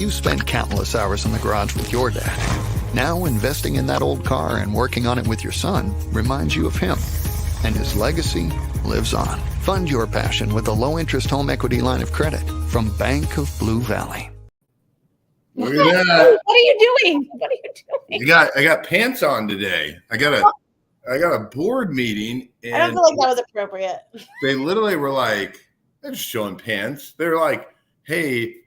You spent countless hours in the garage with your dad. Now investing in that old car and working on it with your son reminds you of him. And his legacy lives on. Fund your passion with a low-interest home equity line of credit from Bank of Blue Valley. Look at that. What are you doing? What are you doing? I got pants on today. I got a board meeting. And I don't feel like that was appropriate. They literally were like, they're just showing pants. They're like, hey,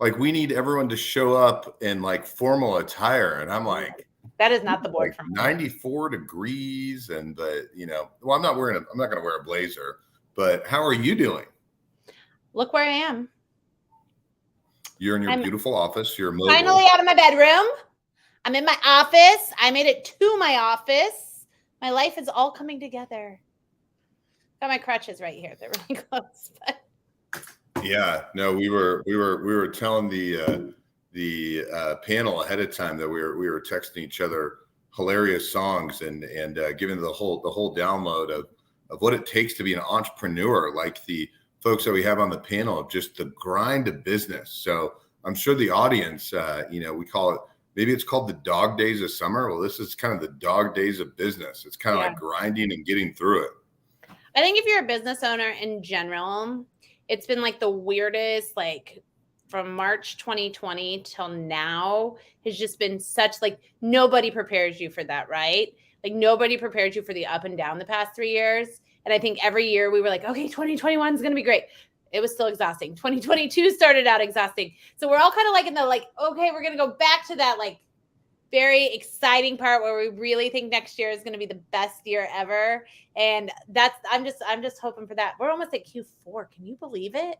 like we need everyone to show up in like formal attire. And I'm like, that is not the board like from 94 degrees. And well, I'm not going to wear a blazer, but how are you doing? Look where I am. You're in your beautiful office. You're mobile. Finally out of my bedroom. I'm in my office. I made it to my office. My life is all coming together. Got my crutches right here. They're really close. But. Yeah, no, we were telling the panel ahead of time that we were texting each other hilarious songs and giving the whole download of what it takes to be an entrepreneur, like the folks that we have on the panel, of just the grind of business. So I'm sure the audience, we call it, maybe it's called the dog days of summer. Well, this is kind of the dog days of business. It's kind of like grinding and getting through it. I think if you're a business owner in general, it's been like the weirdest, like from March 2020 till now has just been such, like, nobody prepares you for that, right? Like nobody prepares you for the up and down the past 3 years. And I think every year we were like, okay, 2021 is going to be great. It was still exhausting. 2022 started out exhausting. So we're all kind of like in the, like, okay, we're going to go back to that, like, very exciting part where we really think next year is going to be the best year ever. And I'm just hoping for that. We're almost at Q4. Can you believe it?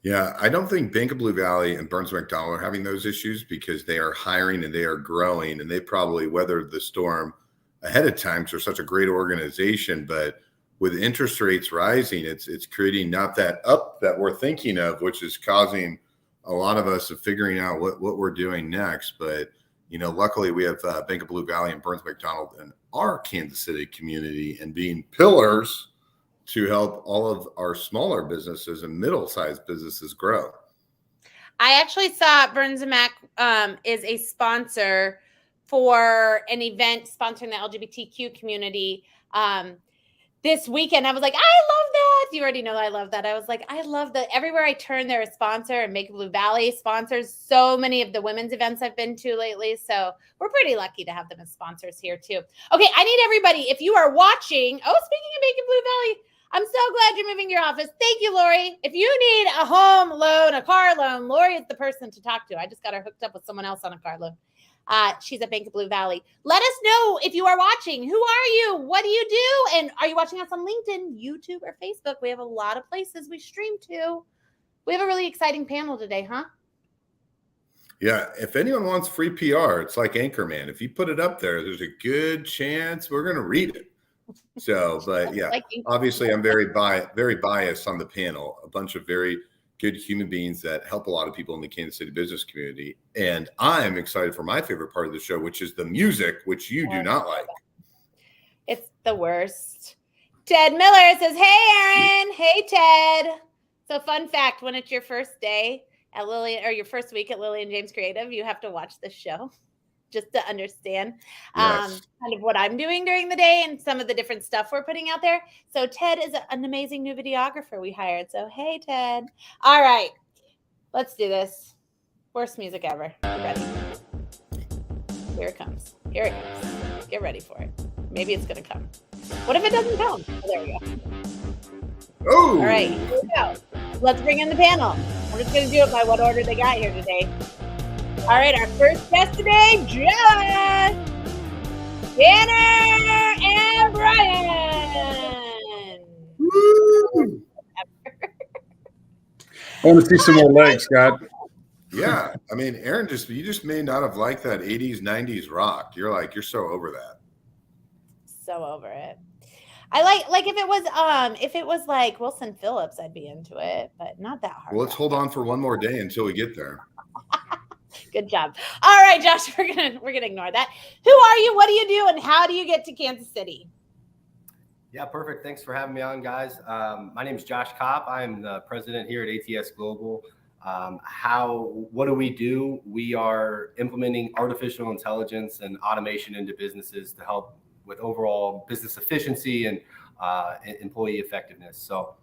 Yeah, I don't think Bank of Blue Valley and Burns McDonnell are having those issues because they are hiring and they are growing and they probably weathered the storm ahead of time because they're such a great organization. But with interest rates rising, it's creating not that up that we're thinking of, which is causing a lot of us of figuring out what we're doing next. But luckily we have Bank of Blue Valley and Burns McDonnell in our Kansas City community and being pillars to help all of our smaller businesses and middle-sized businesses grow. I actually saw Burns & Mac is a sponsor for an event sponsoring the LGBTQ community this weekend. I was like, I love that. You already know I love that. I was like, I love that. Everywhere I turn, they're a sponsor, and Make Blue Valley sponsors so many of the women's events I've been to lately. So we're pretty lucky to have them as sponsors here too. Okay, I need everybody, if you are watching, speaking of Make Blue Valley, I'm so glad you're moving your office. Thank you, Lori. If you need a home loan, a car loan, Lori is the person to talk to. I just got her hooked up with someone else on a car loan. She's at Bank of Blue Valley. Let us know if you are watching. Who are you? What do you do? And are you watching us on LinkedIn, YouTube, or Facebook? We have a lot of places we stream to. We have a really exciting panel today, huh? Yeah. If anyone wants free PR, it's like Anchorman. If you put it up there, there's a good chance we're going to read it. So, but yeah, obviously I'm very biased on the panel. A bunch of very good human beings that help a lot of people in the Kansas City business community. And I'm excited for my favorite part of the show, which is the music, which you do not like. It's the worst. Ted Miller says, hey, Aaron. Hey, Ted. So fun fact, when it's your first day at Lily, or your first week at Lily and James Creative, you have to watch this show just to understand kind of what I'm doing during the day and some of the different stuff we're putting out there. So Ted is an amazing new videographer we hired. So, hey, Ted. All right, let's do this. Worst music ever. You ready? Here it comes. Here it comes. Get ready for it. Maybe it's going to come. What if it doesn't come? Oh, there we go. Oh, All right, here we go. Let's bring in the panel. We're just going to do it by what order they got here today. All right, our first guest today, Josh, Tanner, and Bryan. Woo! I want to see some more legs, Scott. Yeah. I mean, Aaron, you just may not have liked that 80s, 90s rock. You're so over that. So over it. I like if it was like Wilson Phillips, I'd be into it, but not that hard. Well, let's hold on for one more day until we get there. Good job. All right, Josh, we're gonna ignore that. Who are you? What do you do? And how do you get to Kansas City? Yeah, perfect. Thanks for having me on, guys. My name is Josh Copp. I'm the president here at ATS Global. What do we do? We are implementing artificial intelligence and automation into businesses to help with overall business efficiency and employee effectiveness. So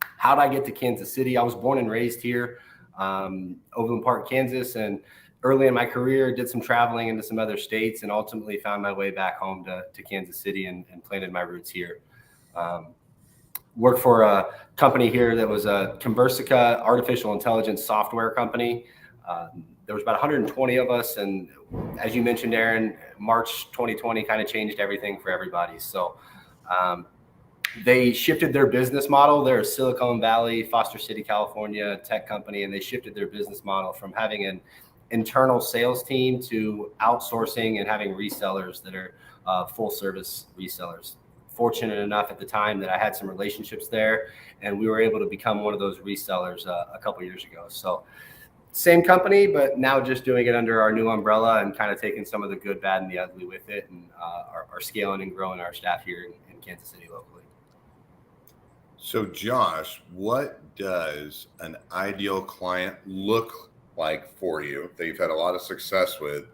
how did I get to Kansas City? I was born and raised here, Overland Park, Kansas, and early in my career did some traveling into some other states and ultimately found my way back home to Kansas City and planted my roots here. Worked for a company here that was a Conversica artificial intelligence software company. There was about 120 of us. And as you mentioned, Aaron, March 2020 kind of changed everything for everybody. So they shifted their business model. They're a Silicon Valley, Foster City, California tech company. And they shifted their business model from having an internal sales team to outsourcing and having resellers that are full service resellers. Fortunate enough at the time that I had some relationships there, and we were able to become one of those resellers a couple of years ago. So same company, but now just doing it under our new umbrella and kind of taking some of the good, bad, and the ugly with it, and are scaling and growing our staff here in Kansas City locally. So Josh, what does an ideal client look like for you that you've had a lot of success with?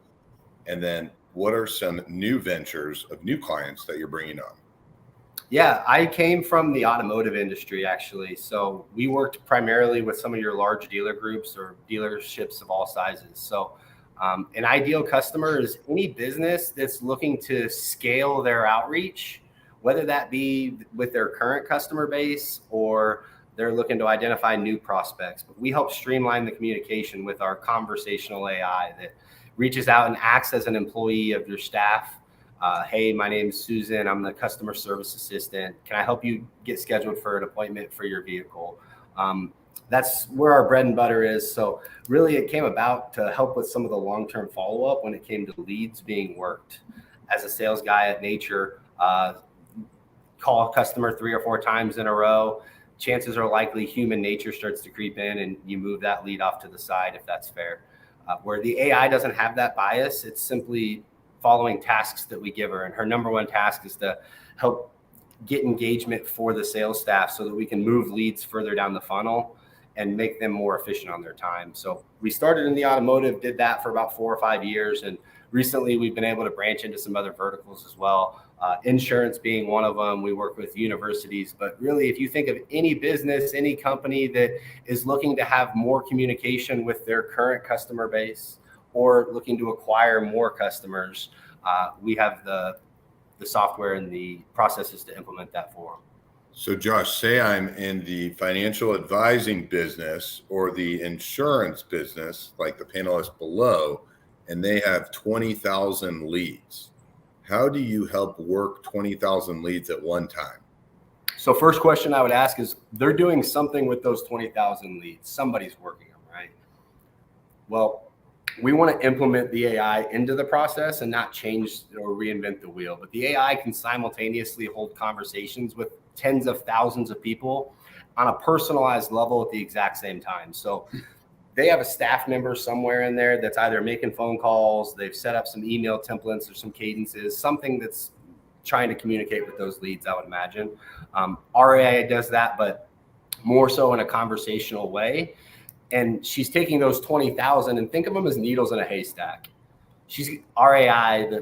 And then what are some new ventures of new clients that you're bringing on? Yeah, I came from the automotive industry, actually. So we worked primarily with some of your large dealer groups or dealerships of all sizes. So an ideal customer is any business that's looking to scale their outreach, whether that be with their current customer base or they're looking to identify new prospects. But we help streamline the communication with our conversational AI that reaches out and acts as an employee of your staff. Hey, my name is Susan. I'm the customer service assistant. Can I help you get scheduled for an appointment for your vehicle? That's where our bread and butter is. So really it came about to help with some of the long-term follow-up when it came to leads being worked. As a sales guy at nature, call a customer 3 or 4 times in a row, chances are likely human nature starts to creep in and you move that lead off to the side if that's fair. Where the AI doesn't have that bias, it's simply following tasks that we give her. And her number one task is to help get engagement for the sales staff so that we can move leads further down the funnel and make them more efficient on their time. So we started in the automotive, did that for about 4 or 5 years. And recently we've been able to branch into some other verticals as well. Insurance being one of them. We work with universities, but really if you think of any business, any company that is looking to have more communication with their current customer base or looking to acquire more customers, we have the software and the processes to implement that for them. So Josh, say I'm in the financial advising business or the insurance business, like the panelists below, and they have 20,000 leads. How do you help work 20,000 leads at one time? So first question I would ask is, they're doing something with those 20,000 leads. Somebody's working them, right? Well, we want to implement the AI into the process and not change or reinvent the wheel. But the AI can simultaneously hold conversations with tens of thousands of people on a personalized level at the exact same time. So they have a staff member somewhere in there that's either making phone calls, they've set up some email templates or some cadences, something that's trying to communicate with those leads, I would imagine. Our AI does that, but more so in a conversational way. And she's taking those 20,000 and think of them as needles in a haystack. Our AI her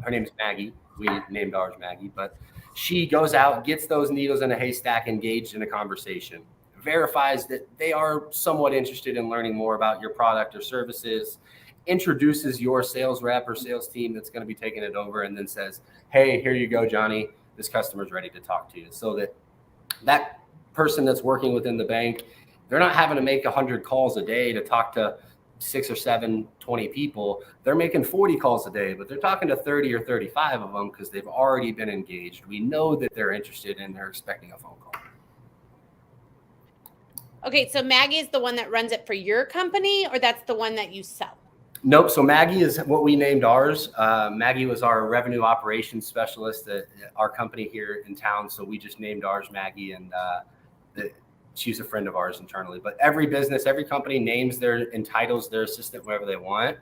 name is Maggie. We named ours Maggie, but she goes out, gets those needles in a haystack engaged in a conversation, verifies that they are somewhat interested in learning more about your product or services, introduces your sales rep or sales team that's going to be taking it over, and then says, hey, here you go, Johnny. This customer's ready to talk to you. So that that person that's working within the bank, they're not having to make 100 calls a day to talk to 6 or 7, 20 people. They're making 40 calls a day, but they're talking to 30 or 35 of them because they've already been engaged. We know that they're interested and they're expecting a phone call. Okay, so Maggie is the one that runs it for your company, or that's the one that you sell? Nope. So Maggie is what we named ours. Maggie was our revenue operations specialist at our company here in town. So we just named ours Maggie, and she's a friend of ours internally. But every business, every company names entitles their assistant whatever they want.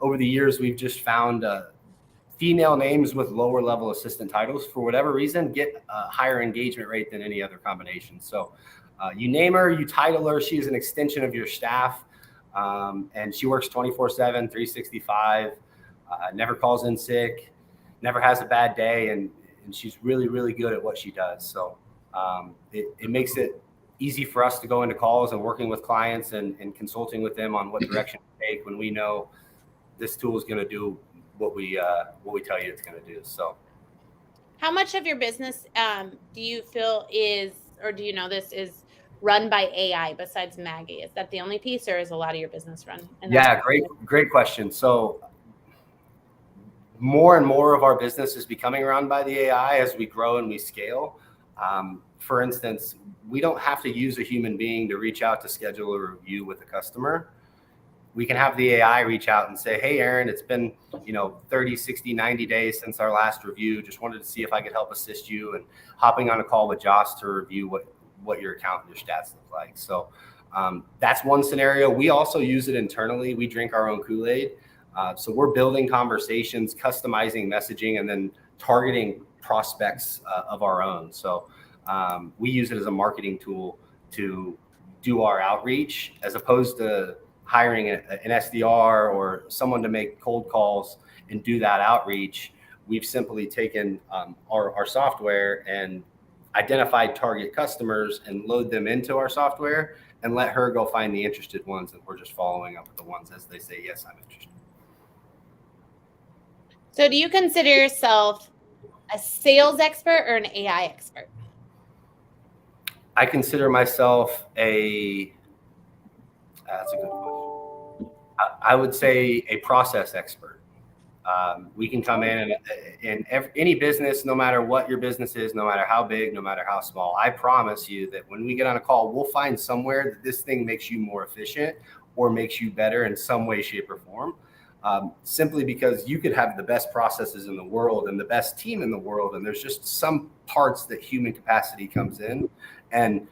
Over the years, we've just found female names with lower level assistant titles, for whatever reason, get a higher engagement rate than any other combination. So you name her, you title her, she's an extension of your staff. And she works 24/7, 365, never calls in sick, never has a bad day. And she's really, really good at what she does. So it makes it easy for us to go into calls and working with clients and consulting with them on what direction to take when we know this tool is going to do what we tell you it's going to do. So how much of your business do you feel is, or do you know this is run by AI besides Maggie? Is that the only piece, or is a lot of your business run? Yeah, great question. So more and more of our business is becoming run by the AI as we grow and we scale. For instance, we don't have to use a human being to reach out to schedule a review with a customer. We can have the AI reach out and say, hey, Aaron, it's been 30, 60, 90 days since our last review. Just wanted to see if I could help assist you, and hopping on a call with Josh to review what your account and your stats look like. So that's one scenario. We also use it internally. We drink our own Kool-Aid. So we're building conversations, customizing messaging, and then targeting prospects of our own. So we use it as a marketing tool to do our outreach, as opposed to hiring an SDR or someone to make cold calls and do that outreach. We've simply taken our software and identified target customers and load them into our software and let her go find the interested ones, and we're just following up with the ones as they say, yes, I'm interested. So do you consider yourself a sales expert or an AI expert? I consider myself that's a good question. I would say a process expert. We can come in and any business, no matter what your business is, no matter how big, no matter how small, I promise you that when we get on a call, we'll find somewhere that this thing makes you more efficient or makes you better in some way, shape, or form. Simply because you could have the best processes in the world and the best team in the world, and there's just some parts that human capacity comes in and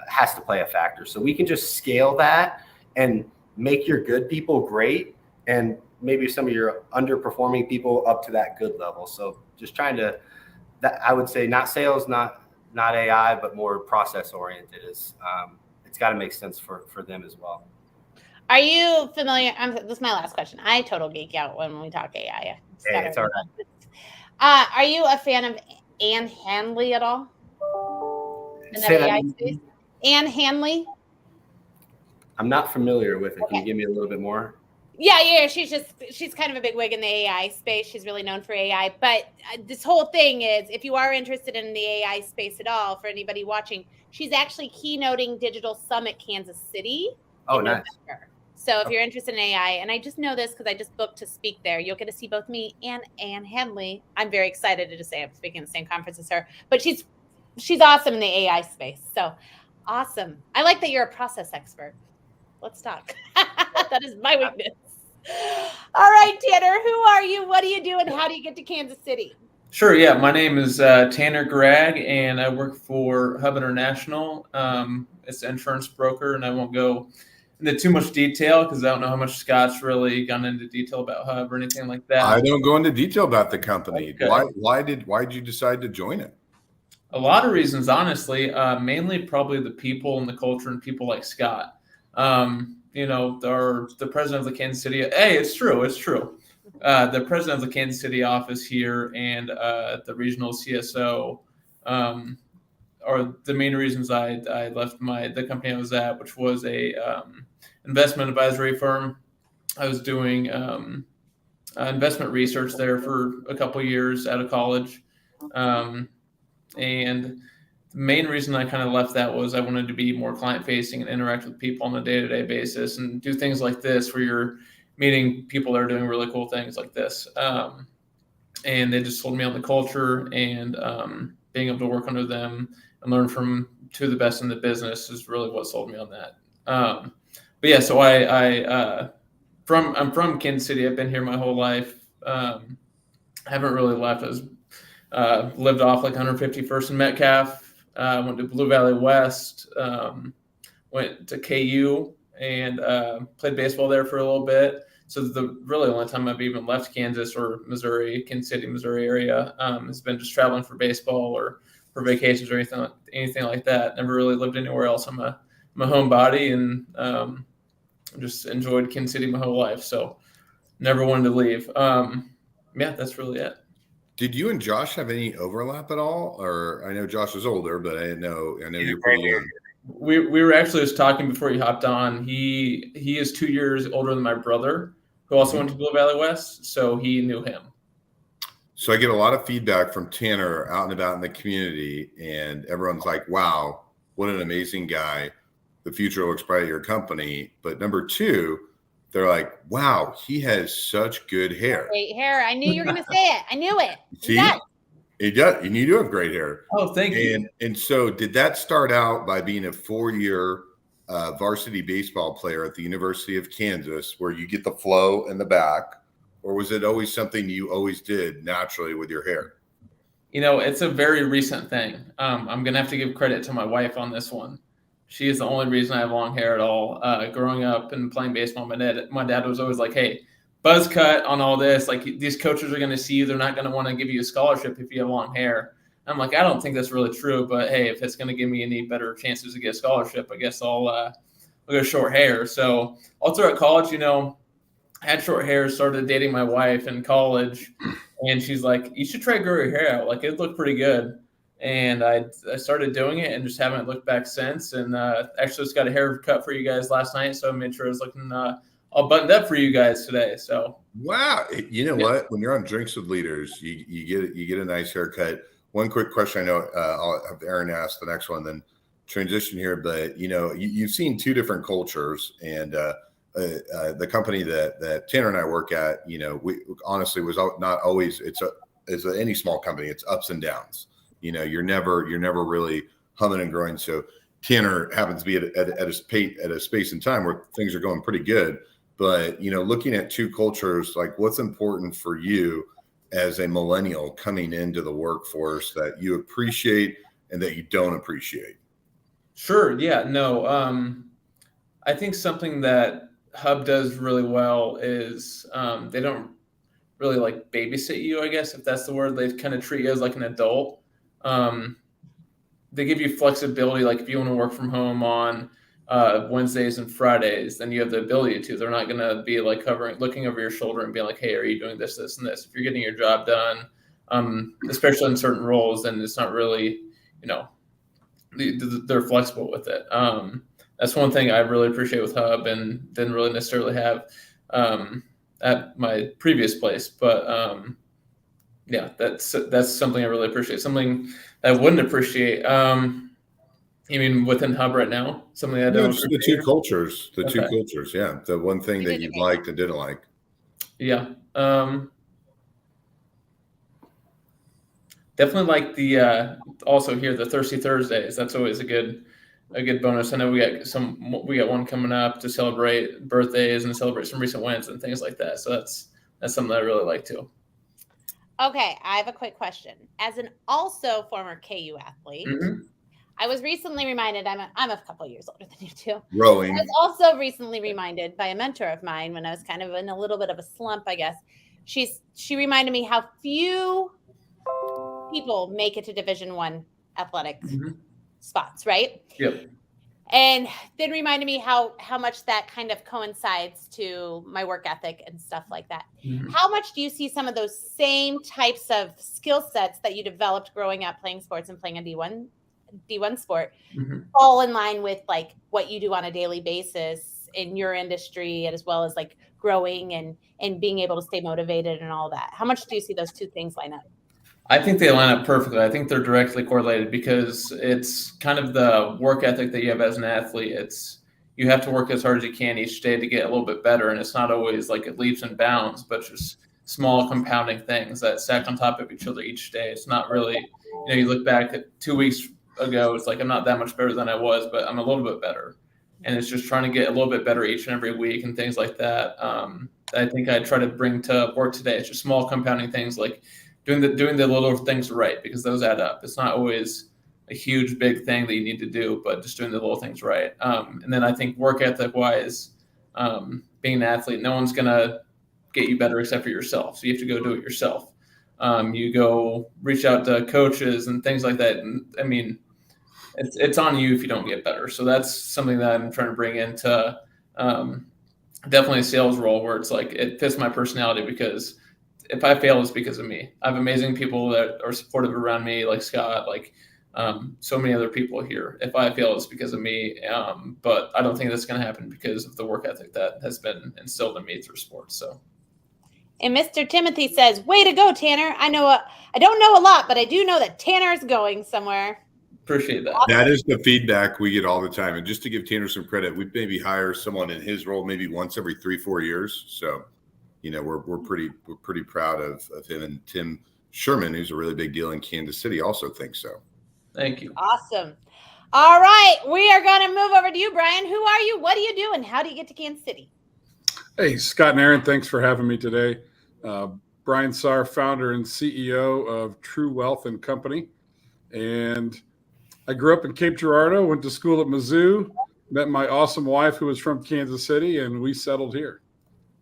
has to play a factor. So we can just scale that and make your good people great, and maybe some of your underperforming people up to that good level. So just trying to, I would say not sales, not AI, but more process oriented. It's got to make sense for them as well. Are you familiar? This is my last question. I total geek out when we talk AI. It's all right. Are you a fan of Ann Handley at all? In the AI space? Ann Handley? I'm not familiar with it. Okay. Can you give me a little bit more? Yeah. She's kind of a big wig in the AI space. She's really known for AI. But this whole thing is, if you are interested in the AI space at all, for anybody watching, she's actually keynoting Digital Summit Kansas City in November. So if you're interested in AI, and I just know this because I just booked to speak there, you'll get to see both me and Ann Handley. I'm very excited to say I'm speaking at the same conference as her. But she's awesome in the AI space. So awesome. I like that you're a process expert. Let's talk. That is my weakness. All right, Tanner, who are you? What do you do? And how do you get to Kansas City? Sure. Yeah. My name is Tanner Gragg, and I work for Hub International. It's an insurance broker, and I won't go into too much detail because I don't know how much Scott's really gone into detail about Hub or anything like that. I don't go into detail about the company. Okay. Why did you decide to join it? A lot of reasons, honestly. Mainly probably the people and the culture and people like Scott. The president of the Kansas City. Hey, it's true. The president of the Kansas City office here and the regional CSO are the main reasons I left the company I was at, which was a investment advisory firm. I was doing investment research there for a couple of years out of college, and the main reason I kind of left that was I wanted to be more client facing and interact with people on a day-to-day basis and do things like this where you're meeting people that are doing really cool things like this. And they just sold me on the culture and being able to work under them and learn from two of the best in the business is really what sold me on that. But yeah, so I'm from Kansas City. I've been here my whole life. Haven't really left. I was lived off like 151st and Metcalf. Went to Blue Valley West. Went to KU and played baseball there for a little bit. So the really only time I've even left Kansas or Missouri, Kansas City, Missouri area, has been just traveling for baseball or for vacations or anything like that. Never really lived anywhere else. I'm a homebody and just enjoyed Kansas City my whole life. So never wanted to leave. Yeah, that's really it. Did you and Josh have any overlap at all? Or I know Josh is older, but I know you're pretty young. We were actually just talking before you hopped on. He is 2 years older than my brother, who also went to Blue Valley West, so he knew him. So I get a lot of feedback from Tanner out and about in the community, and everyone's like, wow, what an amazing guy. The future looks bright at your company. But number two, they're like, wow, he has such good hair. Great hair. I knew you were going to say it. I knew it. See? Yes. It does. And you do have great hair. Oh, thank you. And so did that start out by being a 4-year varsity baseball player at the University of Kansas where you get the flow in the back? Or was it always something you always did naturally with your hair? You know, it's a very recent thing. I'm going to have to give credit to my wife on this one. She is the only reason I have long hair at all. Growing up and playing baseball, my dad was always like, hey, buzz cut on all this. Like, these coaches are going to see you. They're not going to want to give you a scholarship if you have long hair. I'm like, I don't think that's really true. But, hey, if it's going to give me any better chances to get a scholarship, I guess I'll go short hair. So all throughout college, you know, I had short hair, started dating my wife in college. And she's like, you should try growing your hair out. Like, it looked pretty good. And I started doing it and just haven't looked back since. And actually just got a haircut for you guys last night. So I made sure I was looking all buttoned up for you guys today. So wow, you know what? When you're on Drinks with Leaders, you get a nice haircut. One quick question, I know I'll have Aaron ask the next one, then transition here. But you know, you've seen two different cultures, and the company that Tanner and I work at, you know, we honestly was not always. It's any small company. It's ups and downs. You know, you're never really humming and growing. So Tanner happens to be at a space and time where things are going pretty good. But, you know, looking at two cultures, like what's important for you as a millennial coming into the workforce that you appreciate and that you don't appreciate? Sure. Yeah. No. I think something that Hub does really well is they don't really like babysit you, I guess, if that's the word. They kind of treat you as like an adult. They give you flexibility. Like if you want to work from home on Wednesdays and Fridays, then you have the ability to. They're not going to be like looking over your shoulder and being like, hey, are you doing this, this, and this? If you're getting your job done, especially in certain roles, then it's not really, you know, they're flexible with it. That's one thing I really appreciate with Hub and didn't really necessarily have at my previous place. But yeah, that's something I really appreciate. Something I wouldn't appreciate. You mean within Hub right now? Something I don't. The two cultures. Two cultures. Yeah, the one thing that you liked and didn't like. Yeah. Definitely like the also here the Thirsty Thursdays. That's always a good bonus. I know we got one coming up to celebrate birthdays and celebrate some recent wins and things like that. So that's something I really like too. Okay, I have a quick question. As an also former KU athlete, I was recently reminded, I'm a couple years older than you two. Rowing. I was also recently reminded by a mentor of mine when I was kind of in a little bit of a slump, I guess. She reminded me how few people make it to Division I athletic spots, right? Yep. And then reminded me how much that kind of coincides to my work ethic and stuff like that. How much do you see some of those same types of skill sets that you developed growing up playing sports and playing a D1 sport fall in line with like what you do on a daily basis in your industry, as well as like growing and being able to stay motivated and all that? How much do you see those two things line up? I think they line up perfectly. I think they're directly correlated because it's kind of the work ethic that you have as an athlete. You have to work as hard as you can each day to get a little bit better, and it's not always like it leaps and bounds, but just small compounding things that stack on top of each other each day. It's not really, you look back at 2 weeks ago, it's like I'm not that much better than I was, but I'm a little bit better, and it's just trying to get a little bit better each and every week and things like that. I think I try to bring to work today. It's just small compounding things like doing the little things right, because those add up. It's not always a huge big thing that you need to do, but just doing the little things right. And then I think work ethic wise, being an athlete, no one's gonna get you better except for yourself. So you have to go do it yourself. You go reach out to coaches and things like that. And I mean, it's on you if you don't get better. So that's something that I'm trying to bring into definitely a sales role, where it's like it fits my personality, because if I fail, it's because of me. I have amazing people that are supportive around me, like Scott, like so many other people here. If I fail, it's because of me. But I don't think that's going to happen because of the work ethic that has been instilled in me through sports. So. And Mr. Timothy says, "Way to go, Tanner. I don't know a lot, but I do know that Tanner is going somewhere." Appreciate that. That is the feedback we get all the time. And just to give Tanner some credit, we maybe hire someone in his role maybe once every 3-4 years. So, we're pretty proud of him. And Tim Sherman, who's a really big deal in Kansas City, also thinks so. Thank you. Awesome. All right, we are going to move over to you, Bryan. Who are you? What do you do? And how do you get to Kansas City? Hey, Scott and Aaron, thanks for having me today. Bryan Sarff, founder and CEO of True Wealth and Company. And I grew up in Cape Girardeau, went to school at Mizzou, met my awesome wife who was from Kansas City, and we settled here.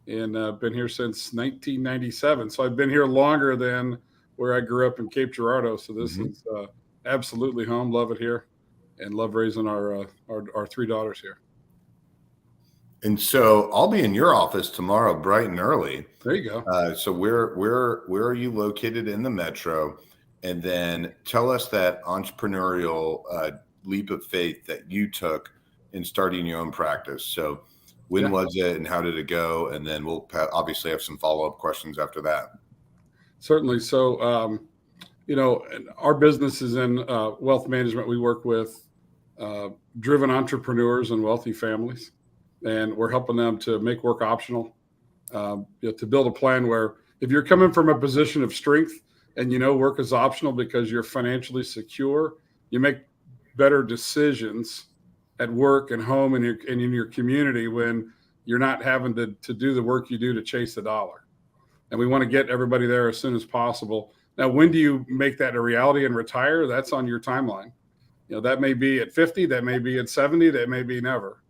And been here since 1997. So I've been here longer than where I grew up in Cape Girardeau. So this is absolutely home. Love it here, and love raising our 3 daughters here. And so I'll be in your office tomorrow, bright and early. There you go. So where are you located in the metro? And then tell us that entrepreneurial leap of faith that you took in starting your own practice. So when was it, and how did it go? And then we'll obviously have some follow-up questions after that. Certainly. So, our business is in wealth management. We work with driven entrepreneurs and wealthy families, and we're helping them to make work optional, to build a plan where if you're coming from a position of strength and work is optional because you're financially secure, you make better decisions at work and home and in your community when you're not having to do the work you do to chase the dollar. And we want to get everybody there as soon as possible. Now, when do you make that a reality and retire? That's on your timeline. That may be at 50, that may be at 70, that may be never.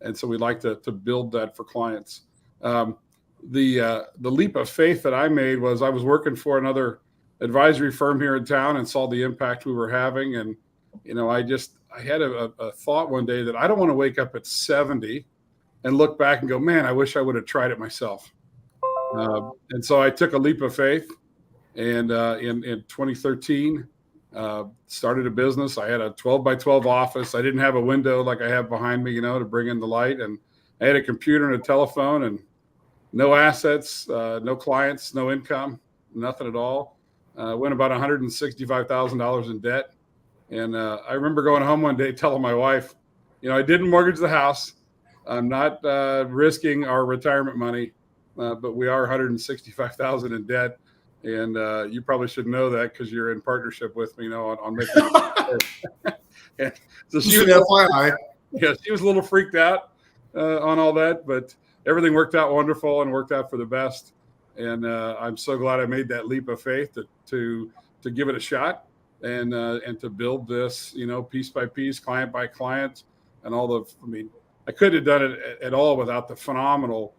And so we'd like to build that for clients. The leap of faith that I made was I was working for another advisory firm here in town and saw the impact we were having. And, I had a thought one day that I don't want to wake up at 70 and look back and go, man, I wish I would have tried it myself. And so I took a leap of faith, and in 2013, started a business. I had a 12 by 12 office. I didn't have a window like I have behind me, to bring in the light. And I had a computer and a telephone and no assets, no clients, no income, nothing at all. Went about $165,000 in debt. And I remember going home one day telling my wife, I didn't mortgage the house. I'm not risking our retirement money, but we are $165,000 in debt. And you probably should know that because you're in partnership with me, on making it. And so she was a little freaked out on all that, but everything worked out wonderful and worked out for the best. And I'm so glad I made that leap of faith to give it a shot and to build this, piece by piece, client by client, and I couldn't have done it at all without the phenomenal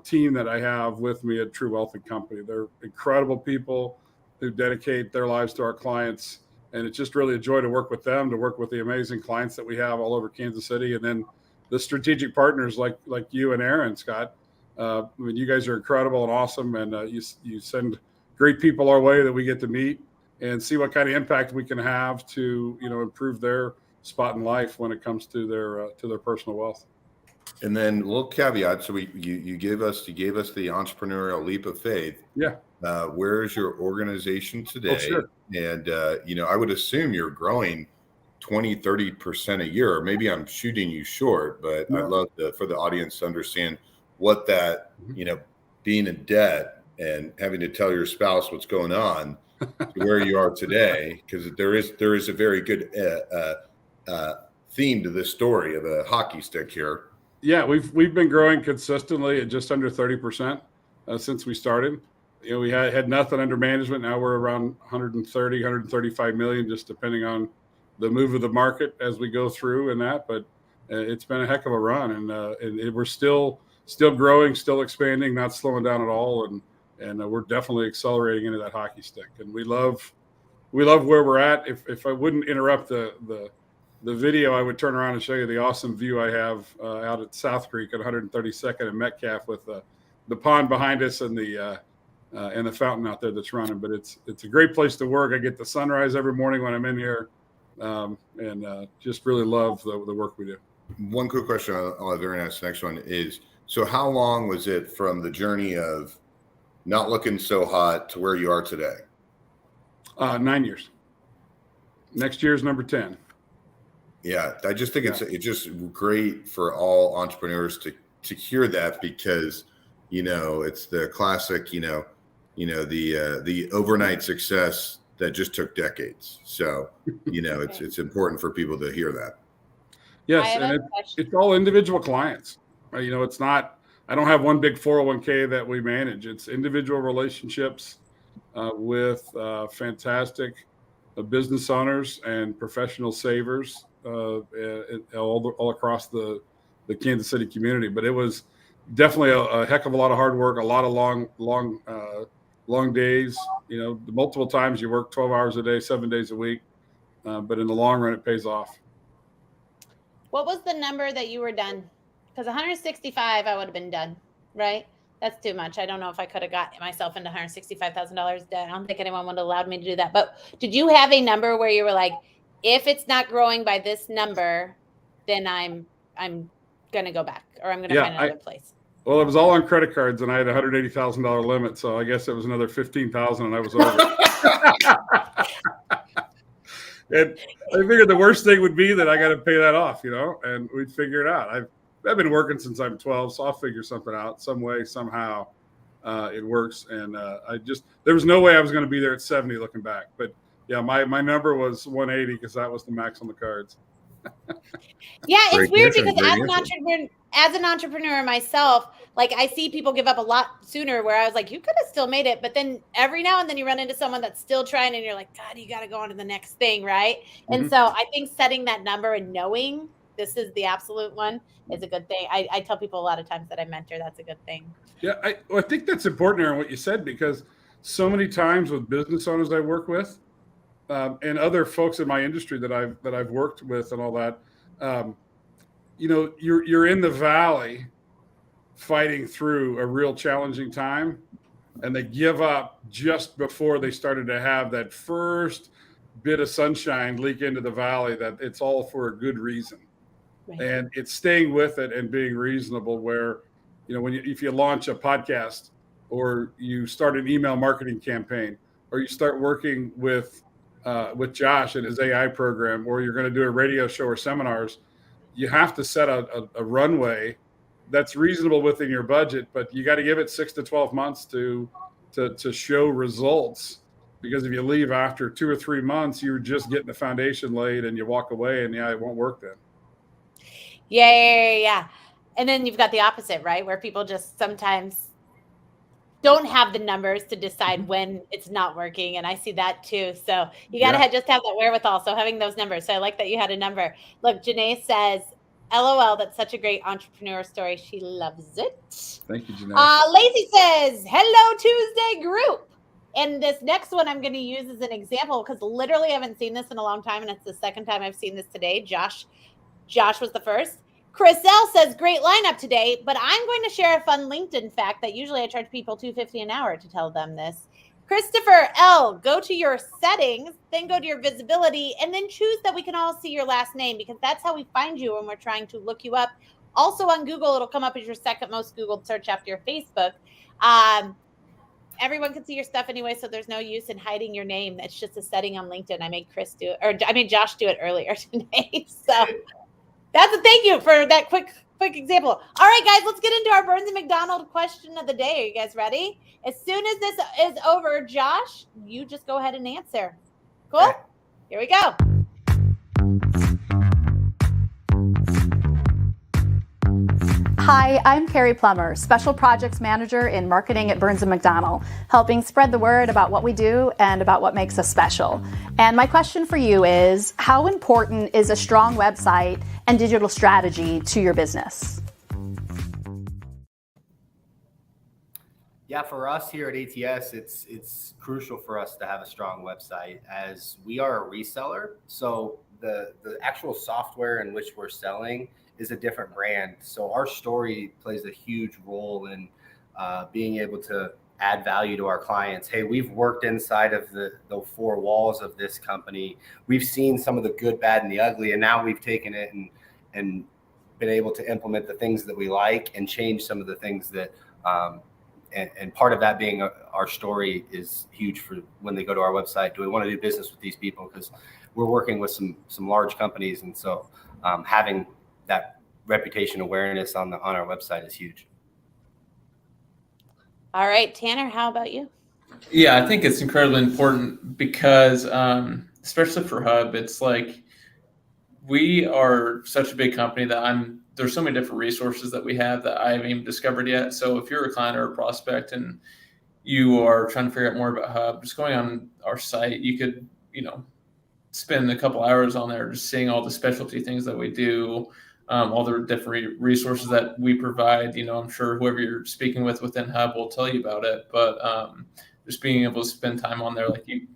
team that I have with me at True Wealth and Company. They're incredible people who dedicate their lives to our clients. And it's just really a joy to work with them, to work with the amazing clients that we have all over Kansas City. And then the strategic partners like you and Aaron, Scott. You guys are incredible and awesome. And you send great people our way that we get to meet and see what kind of impact we can have to, improve their spot in life when it comes to their personal wealth. And then a little caveat. So you gave us the entrepreneurial leap of faith. Yeah. Where is your organization today? Oh, sure. And, I would assume you're growing 20, 30% a year. Or maybe I'm shooting you short, but No. I'd love for the audience to understand what that, being in debt and having to tell your spouse what's going on to where you are today, because there is a very good theme to this story of a hockey stick here. Yeah, we've been growing consistently at just under 30% since we started. We had nothing under management. Now we're around 130, 135 million, just depending on the move of the market as we go through and that. But it's been a heck of a run, and we're still growing, still expanding, not slowing down at all, and we're definitely accelerating into that hockey stick. And we love where we're at. If I wouldn't interrupt the video, I would turn around and show you the awesome view I have out at South Creek at 132nd and Metcalf with the pond behind us and the fountain out there that's running. But it's a great place to work. I get the sunrise every morning when I'm in here, and just really love the work we do. One quick question I'll have Aaron ask. The next one is, so how long was it from the journey of not looking so hot to where you are today? 9 years. Next year is number 10. Yeah, I just think it's just great for all entrepreneurs to hear that, because it's the classic the overnight success that just took decades. So it's important for people to hear that. Yes, and it's all individual clients. It's not. I don't have one big 401k that we manage. It's individual relationships with fantastic business owners and professional savers all across the Kansas City community. But it was definitely a heck of a lot of hard work, a lot of long days. Multiple times you work 12 hours a day, 7 days a week. But in the long run, it pays off. What was the number that you were done? Because 165, I would have been done, right? That's too much. I don't know if I could have got myself into $165,000 debt. I don't think anyone would have allowed me to do that. But did you have a number where you were like, if it's not growing by this number, then I'm going to go back, or I'm going to find another place? Well, it was all on credit cards, and I had a $180,000 limit. So I guess it was another $15,000 and I was over. And I figured the worst thing would be that I got to pay that off, and we'd figure it out. I've been working since I'm 12, so I'll figure something out some way, somehow. It works. And there was no way I was going to be there at 70 looking back. But yeah, my number was 180 because that was the max on the cards. Yeah, it's weird because as an entrepreneur myself, like I see people give up a lot sooner, where I was like, you could have still made it. But then every now and then you run into someone that's still trying, and you're like, God, you got to go on to the next thing, right? Mm-hmm. And so I think setting that number and knowing this is the absolute one is a good thing. I tell people a lot of times that I mentor, that's a good thing. Yeah, I think that's important, Aaron, what you said, because so many times with business owners I work with, and other folks in my industry that I've worked with and all that, you're in the valley fighting through a real challenging time, and they give up just before they started to have that first bit of sunshine leak into the valley, that it's all for a good reason. Right. And it's staying with it and being reasonable, where, if you launch a podcast, or you start an email marketing campaign, or you start working with Josh and his AI program, or you're going to do a radio show or seminars, you have to set a runway that's reasonable within your budget, but you got to give it 6 to 12 months to show results. Because if you leave after 2 or 3 months, you're just getting the foundation laid and you walk away, and it won't work then. Yeah. And then you've got the opposite, right? Where people just sometimes don't have the numbers to decide when it's not working. And I see that too. So you got to just have that wherewithal. So having those numbers. So I like that you had a number. Look, Janae says, LOL, that's such a great entrepreneur story. She loves it. Thank you, Janae. Lacey says, hello, Tuesday group. And this next one I'm going to use as an example, because literally I haven't seen this in a long time. And it's the second time I've seen this today. Josh was the first. Chris L says, great lineup today, but I'm going to share a fun LinkedIn fact that usually I charge people $2.50 an hour to tell them this. Christopher L, go to your settings, then go to your visibility, and then choose that we can all see your last name, because that's how we find you when we're trying to look you up. Also on Google, it'll come up as your second most Googled search after your Facebook. everyone can see your stuff anyway, so there's no use in hiding your name. That's just a setting on LinkedIn. I made Josh do it earlier today. So that's a thank you for that quick example. All right, guys, let's get into our Burns and McDonald question of the day. Are you guys ready? As soon as this is over, Josh, you just go ahead and answer. Cool? Okay. Here we go. Hi, I'm Carrie Plummer, Special Projects Manager in Marketing at Burns & McDonnell, helping spread the word about what we do and about what makes us special. And my question for you is, how important is a strong website and digital strategy to your business? Yeah, for us here at ATS, it's crucial for us to have a strong website as we are a reseller. So the actual software in which we're selling is a different brand. So our story plays a huge role in being able to add value to our clients. Hey, we've worked inside of the four walls of this company. We've seen some of the good, bad, and the ugly, and now we've taken it and been able to implement the things that we like and change some of the things that, and part of that being our story is huge for when they go to our website. Do we want to do business with these people? Because we're working with some large companies, and so having that reputation awareness on our website is huge. All right, Tanner, how about you? Yeah, I think it's incredibly important because, especially for Hub, it's like we are such a big company that there's so many different resources that we have that I haven't even discovered yet. So if you're a client or a prospect and you are trying to figure out more about Hub, just going on our site, you could, spend a couple hours on there just seeing all the specialty things that we do, all the different resources that we provide. I'm sure whoever you're speaking with within Hub will tell you about it, but just being able to spend time on there, like you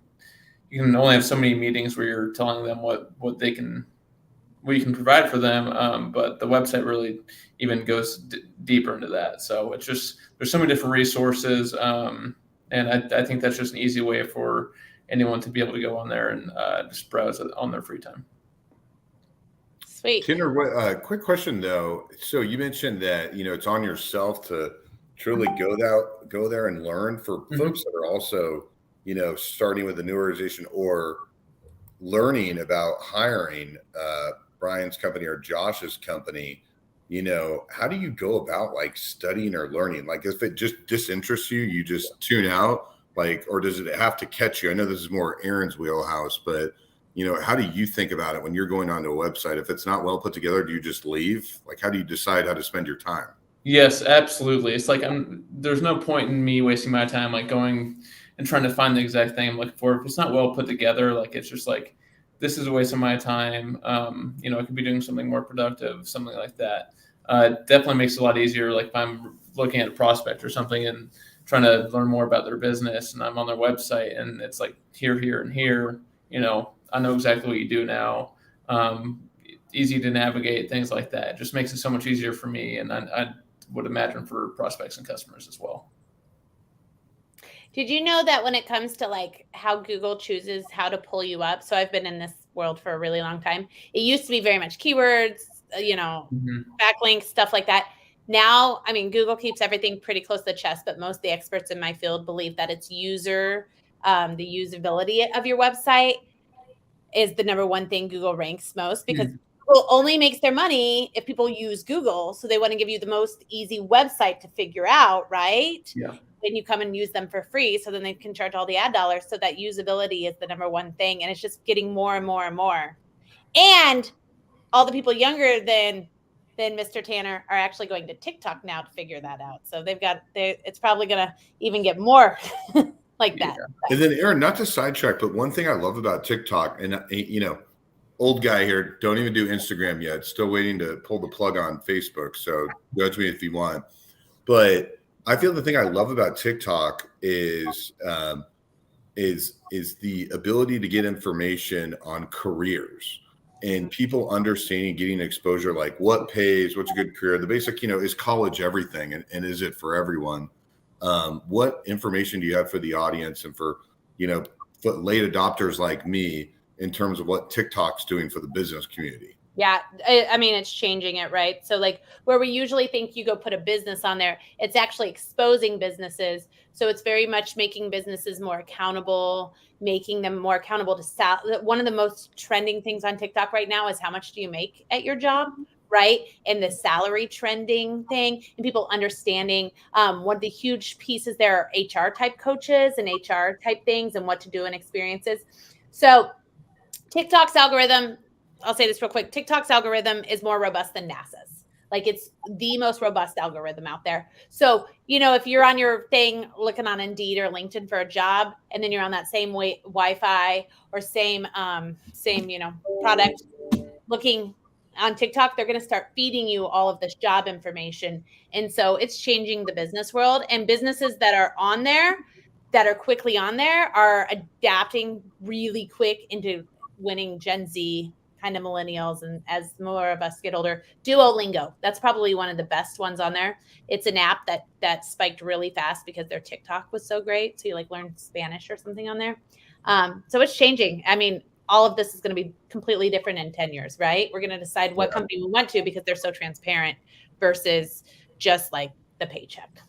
can only have so many meetings where you're telling them what you can provide for them, but the website really even goes deeper into that. So it's just, there's so many different resources, and I think that's just an easy way for anyone to be able to go on there and just browse it on their free time. Sweet. Tanner, quick question though. So you mentioned that it's on yourself to truly go there and learn. For folks that are also starting with a new organization or learning about hiring Bryan's company or Josh's company, how do you go about like studying or learning? Like if it just disinterests you, you just tune out, or does it have to catch you? I know this is more Aaron's wheelhouse, but how do you think about it when you're going onto a website? If it's not well put together, do you just leave? Like, how do you decide how to spend your time? Yes, absolutely. It's like there's no point in me wasting my time like going and trying to find the exact thing I'm looking for. If it's not well put together, like it's just like, this is a waste of my time. I could be doing something more productive, something like that. It definitely makes it a lot easier. Like if I'm looking at a prospect or something and trying to learn more about their business and I'm on their website and it's like here, and here, I know exactly what you do now. Easy to navigate, things like that. It just makes it so much easier for me. And I would imagine for prospects and customers as well. Did you know that when it comes to like how Google chooses how to pull you up? So I've been in this world for a really long time. It used to be very much keywords, backlinks, stuff like that. Now, Google keeps everything pretty close to the chest, but most of the experts in my field believe that it's the usability of your website is the number one thing Google ranks most, because Google only makes their money if people use Google. So they want to give you the most easy website to figure out, right? Yeah. Then you come and use them for free. So then they can charge all the ad dollars. So that usability is the number one thing. And it's just getting more and more and more. And all the people younger than Mr. Tanner are actually going to TikTok now to figure that out. So it's probably going to even get more like that. And then Aaron, not to sidetrack, but one thing I love about TikTok, and old guy here, don't even do Instagram yet. Still waiting to pull the plug on Facebook. So judge me if you want. But I feel the thing I love about TikTok is the ability to get information on careers and people understanding, getting exposure, like what pays, what's a good career. The basic, is college everything, and is it for everyone? What information do you have for the audience and for late adopters like me in terms of what TikTok's doing for the business community? Yeah, I mean, it's changing it, right? So like where we usually think you go put a business on there, it's actually exposing businesses. So it's very much making businesses more accountable, making them more accountable to one of the most trending things on TikTok right now is how much do you make at your job, right? And the salary trending thing and people understanding one of the huge pieces there are HR type coaches and HR type things and what to do and experiences. So TikTok's algorithm, I'll say this real quick. TikTok's algorithm is more robust than NASA's. Like it's the most robust algorithm out there. So, if you're on your thing looking on Indeed or LinkedIn for a job, and then you're on that same Wi-Fi or same product looking on TikTok, they're going to start feeding you all of this job information. And so it's changing the business world, and businesses that are on there, that are quickly on there, are adapting really quick into winning Gen Z kind of millennials. And as more of us get older, Duolingo, that's probably one of the best ones on there. It's an app that spiked really fast because their TikTok was so great. So you like learn Spanish or something on there. So it's changing. I mean, all of this is going to be completely different in 10 years, right? We're going to decide what company we went to because they're so transparent versus just like the paycheck.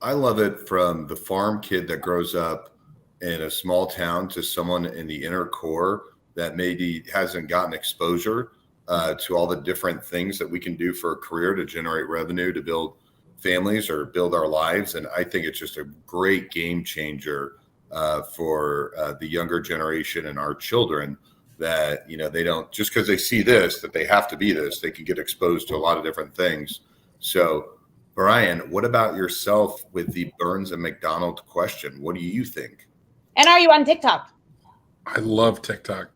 I love it from the farm kid that grows up in a small town to someone in the inner core that maybe hasn't gotten exposure to all the different things that we can do for a career to generate revenue, to build families or build our lives. And I think it's just a great game changer for the younger generation and our children, that, they don't, just because they see this, that they have to be this. They can get exposed to a lot of different things. So Bryan, what about yourself with the Burns and McDonnell question? What do you think? And are you on TikTok? I love TikTok.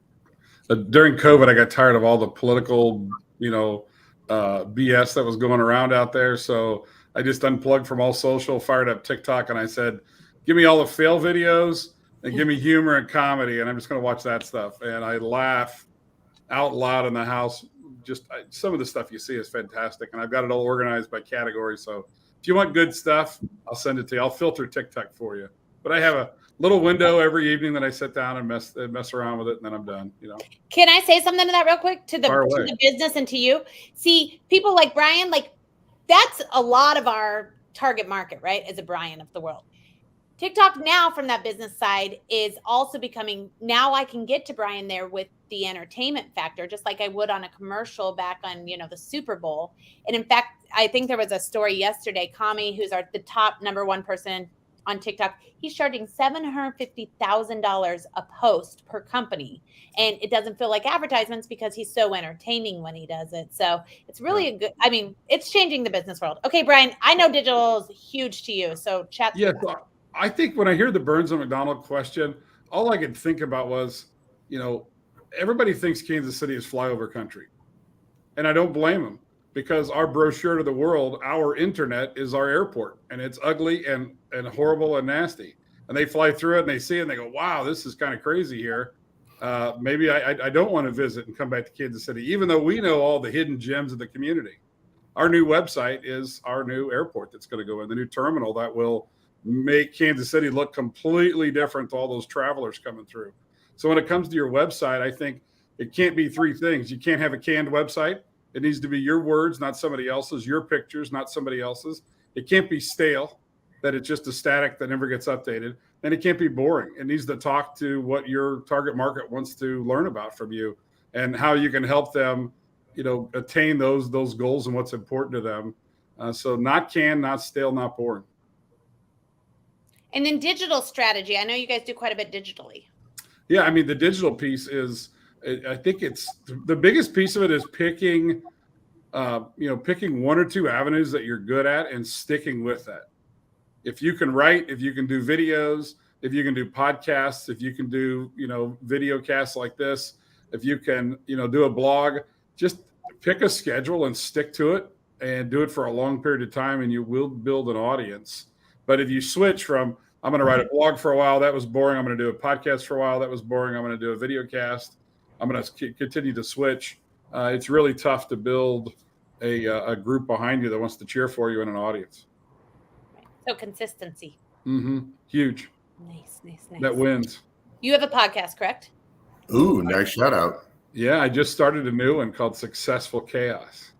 During COVID, I got tired of all the political, BS that was going around out there. So I just unplugged from all social, fired up TikTok, and I said, give me all the fail videos and give me humor and comedy, and I'm just going to watch that stuff. And I laugh out loud in the house. Just some of the stuff you see is fantastic, and I've got it all organized by category. So if you want good stuff, I'll send it to you. I'll filter TikTok for you. But I have a little window every evening that I sit down and mess around with it, and then I'm done. Can I say something to that real quick to the business and to you? See, people like Bryan, like that's a lot of our target market, right? As a Bryan of the world. TikTok now from that business side is also becoming, now I can get to Bryan there with the entertainment factor, just like I would on a commercial back on, the Super Bowl. And in fact, I think there was a story yesterday, Kami, who's the top number one person on TikTok, he's charging $750,000 a post per company. And it doesn't feel like advertisements because he's so entertaining when he does it. So it's really it's changing the business world. Okay, Bryan, I know digital is huge to you. So chat. Yeah, I think when I hear the Burns and McDonnell question, all I could think about was, everybody thinks Kansas City is flyover country. And I don't blame them, because our brochure to the world, our internet is our airport, and it's ugly and horrible and nasty. And they fly through it and they see it and they go, wow, this is kind of crazy here. Maybe I don't want to visit and come back to Kansas City, even though we know all the hidden gems of the community. Our new website is our new airport that's going to go in, the new terminal that will make Kansas City look completely different to all those travelers coming through. So when it comes to your website, I think it can't be three things. You can't have a canned website. It needs to be your words, not somebody else's, your pictures, not somebody else's. It can't be stale, that it's just a static that never gets updated. And it can't be boring. It needs to talk to what your target market wants to learn about from you and how you can help them, attain those goals and what's important to them. So not canned, not stale, not boring. And then digital strategy. I know you guys do quite a bit digitally. Yeah, I mean, the digital piece is, I think it's the biggest piece of it is picking one or two avenues that you're good at and sticking with that. If you can write, if you can do videos, if you can do podcasts, if you can do, video casts like this, if you can, do a blog, just pick a schedule and stick to it and do it for a long period of time, and you will build an audience. But if you switch from, I'm going to write a blog for a while, that was boring. I'm going to do a podcast for a while, that was boring. I'm going to do a video cast. I'm going to continue to switch. It's really tough to build a group behind you that wants to cheer for you in an audience. Right. So consistency. Huge. Nice. That wins. You have a podcast, correct? Ooh, nice shout out. Yeah, I just started a new one called Successful Chaos.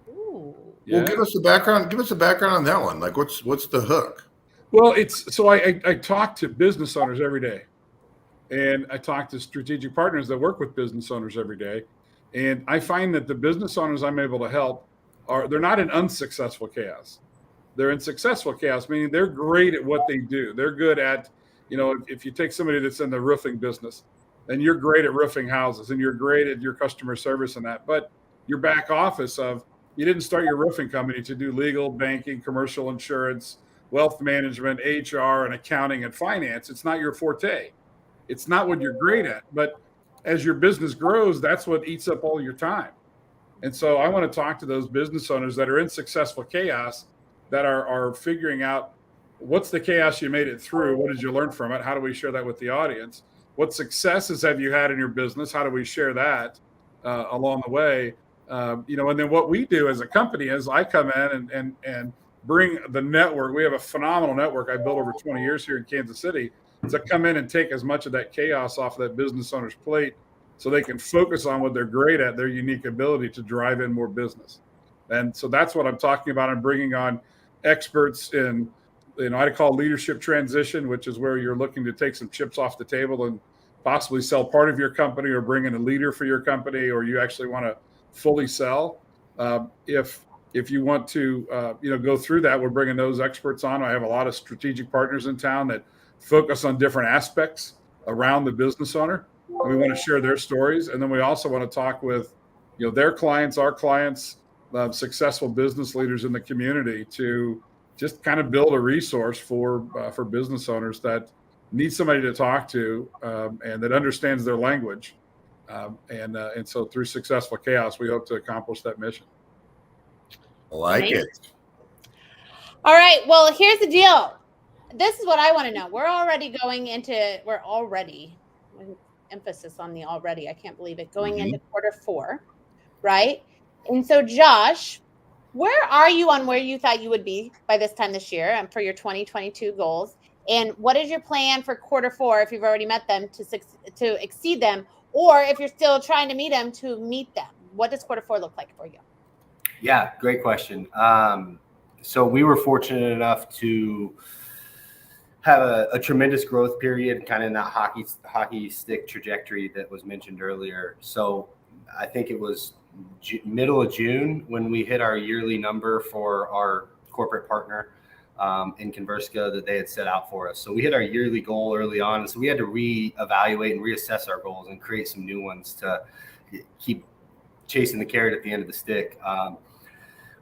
Ooh. Yeah. Well, give us the background. Give us the background on that one. Like, what's the hook? Well, it's so I talk to business owners every day, and I talk to strategic partners that work with business owners every day, and I find that the business owners I'm able to help they're not in unsuccessful chaos. They're in successful chaos, meaning they're great at what they do. They're good at, if you take somebody that's in the roofing business, then you're great at roofing houses and you're great at your customer service and that. But your back office you didn't start your roofing company to do legal, banking, commercial insurance, wealth management, HR, and accounting and finance. It's not your forte. It's not what you're great at. But as your business grows, that's what eats up all your time. And so I want to talk to those business owners that are in successful chaos, that are figuring out what's the chaos you made it through. What did you learn from it? How do we share that with the audience? What successes have you had in your business? How do we share that along the way? And then what we do as a company is I come in and bring the network. We have a phenomenal network I built over 20 years here in Kansas City to come in and take as much of that chaos off of that business owner's plate so they can focus on what they're great at, their unique ability to drive in more business. And so that's what I'm talking about. I'm bringing on experts in, I call leadership transition, which is where you're looking to take some chips off the table and possibly sell part of your company or bring in a leader for your company, or you actually want to fully sell. If you want to, go through that, we're bringing those experts on. I have a lot of strategic partners in town that focus on different aspects around the business owner. And we want to share their stories. And then we also want to talk with, their clients, our clients, successful business leaders in the community to just kind of build a resource for business owners that need somebody to talk to and that understands their language. And so through Successful Chaos, we hope to accomplish that mission. I like Amazing. it. All right. Well, here's the deal. This is what I want to know. We're already emphasis on the already. I can't believe it. Going into quarter 4, right? And so, Josh, where are you on where you thought you would be by this time this year and for your 2022 goals? And what is your plan for quarter 4 if you've already met them to exceed them, or if you're still trying to meet them to meet them? What does quarter 4 look like for you? Yeah, great question. So we were fortunate enough to have a tremendous growth period, kind of in that hockey stick trajectory that was mentioned earlier. So I think it was middle of June when we hit our yearly number for our corporate partner in Converska that they had set out for us. So we hit our yearly goal early on. And so we had to reevaluate and reassess our goals and create some new ones to keep chasing the carrot at the end of the stick.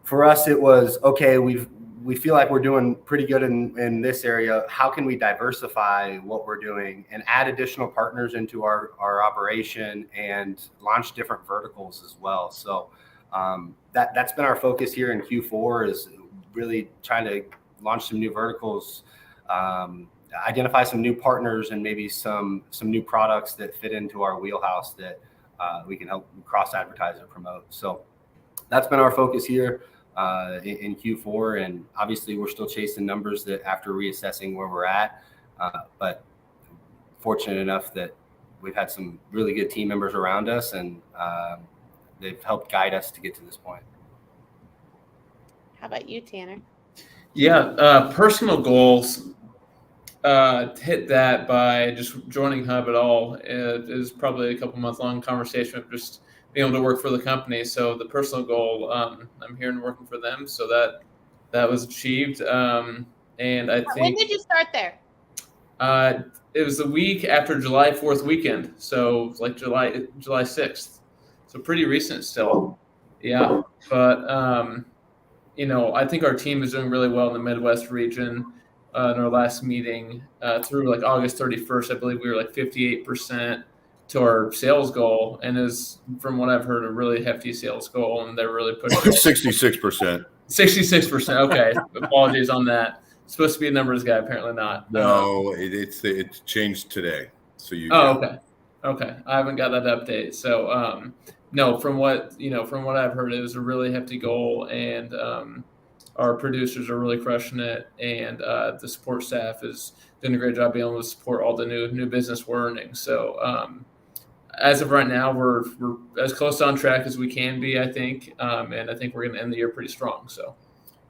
For us, it was, okay, we feel like we're doing pretty good in this area. How can we diversify what we're doing and add additional partners into our operation and launch different verticals as well? So that's been our focus here in Q4, is really trying to launch some new verticals, identify some new partners, and maybe some new products that fit into our wheelhouse that we can help cross-advertise or promote. So that's been our focus here in Q4. And obviously we're still chasing numbers that after reassessing where we're at, but fortunate enough that we've had some really good team members around us, and they've helped guide us to get to this point. How about you, Tanner? Yeah, personal goals, hit that by just joining Hub at all. It is probably a couple month long conversation of just being able to work for the company. So the personal goal, I'm here and working for them. So that was achieved. And I think, when did you start there? It was the week after July 4th weekend. So it's like July 6th. So pretty recent still. Yeah. But, I think our team is doing really well in the Midwest region. In our last meeting through like August 31st, I believe we were like 58% to our sales goal, and is, from what I've heard, a really hefty sales goal, and they're really pushing 66%. 66%. Okay, apologies on that. It's supposed to be a numbers guy, apparently not. No, it's changed today. So you. Oh, okay. I haven't got that update. So no, from what I've heard, it was a really hefty goal, and our producers are really crushing it, and the support staff is doing a great job being able to support all the new business we're earning. So as of right now, we're as close to on track as we can be, I think. And I think we're going to end the year pretty strong. So.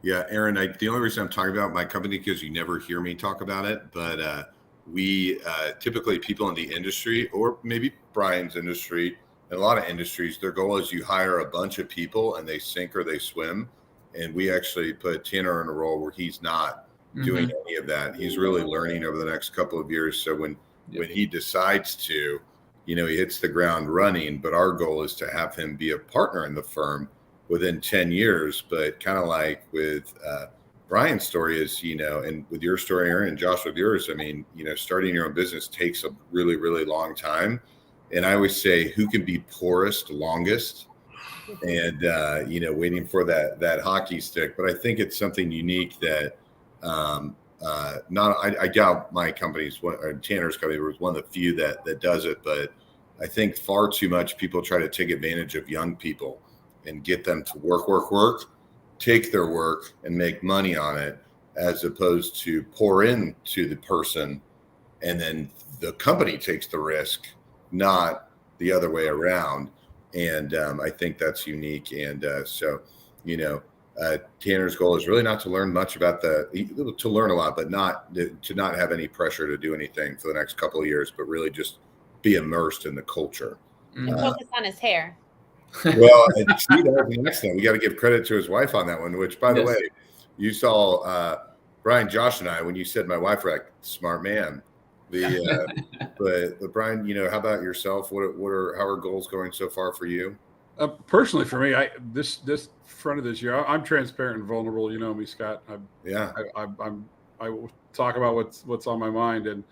Yeah, Aaron, the only reason I'm talking about my company because you never hear me talk about it, but we typically people in the industry or maybe Bryan's industry, in a lot of industries, their goal is you hire a bunch of people and they sink or they swim. And we actually put Tanner in a role where he's not doing any of that. He's really learning over the next couple of years. So when he decides to, he hits the ground running, but our goal is to have him be a partner in the firm within 10 years. But kind of like with Bryan's story is, and with your story, Aaron, and Josh with yours, I mean, starting your own business takes a really, really long time. And I always say, who can be poorest longest? And, waiting for that hockey stick. But I think it's something unique that I doubt my company's Tanner's company was one of the few that does it. But I think far too much people try to take advantage of young people and get them to work, take their work and make money on it, as opposed to pour into the person and then the company takes the risk, not the other way around. And I think that's unique. And Tanner's goal is really not to learn much about to learn a lot, but to not have any pressure to do anything for the next couple of years, but really just be immersed in the culture. And focus on his hair. Well, see, that was the next thing. We got to give credit to his wife on that one, which, by the way, you saw Bryan, Josh, and I, when you said my wife, were like, smart man. But Bryan, how about yourself? How are goals going so far for you? Personally, for me, this front of this year, I'm transparent and vulnerable. You know me, Scott. I will talk about what's on my mind. And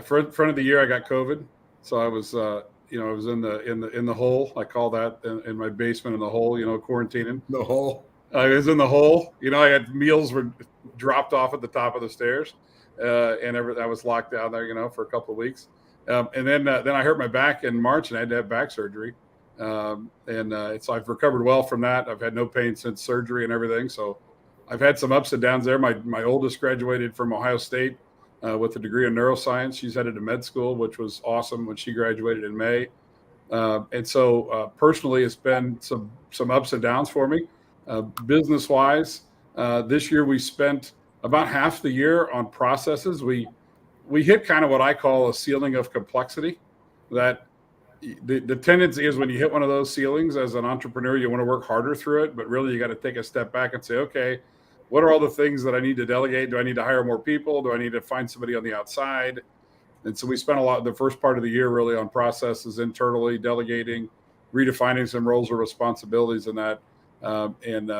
front of the year, I got COVID, so I was I was in the hole. I call that in my basement in the hole. Quarantining. The hole. I was in the hole. I had meals were dropped off at the top of the stairs, and I was locked down there. For a couple of weeks, and then I hurt my back in March and I had to have back surgery. So I've recovered well from that. I've had no pain since surgery and everything. So I've had some ups and downs there. My oldest graduated from Ohio State with a degree in neuroscience. She's headed to med school, which was awesome when she graduated in May. And so personally, it's been some ups and downs for me. Business wise, this year we spent about half the year on processes. We hit kind of what I call a ceiling of complexity. That the tendency is when you hit one of those ceilings as an entrepreneur, you want to work harder through it, but really you got to take a step back and say, okay, what are all the things that I need to delegate? Do I need to hire more people? Do I need to find somebody on the outside? And so we spent the first part of the year really on processes internally, delegating, redefining some roles or responsibilities in that.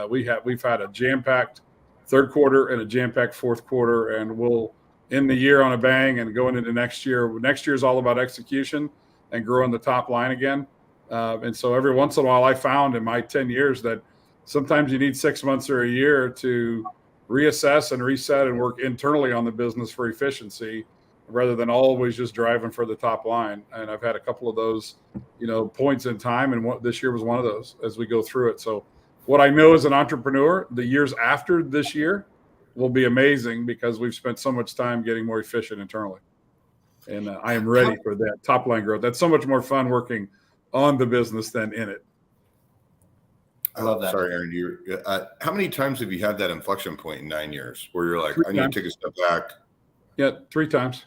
We've had a jam-packed third quarter and a jam-packed fourth quarter, and we'll end the year on a bang and going into next year. Next year is all about execution and growing the top line again. And so every once in a while I found in my 10 years that sometimes you need 6 months or a year to reassess and reset and work internally on the business for efficiency rather than always just driving for the top line. And I've had a couple of those, points in time. And this year was one of those as we go through it. So what I know as an entrepreneur, the years after this year will be amazing because we've spent so much time getting more efficient internally. And I am ready for that top line growth. That's so much more fun working on the business than in it. I love that. Sorry, Aaron. How many times have you had that inflection point in 9 years where you're like, 3 I need times. to take a step back? Yeah, 3 times.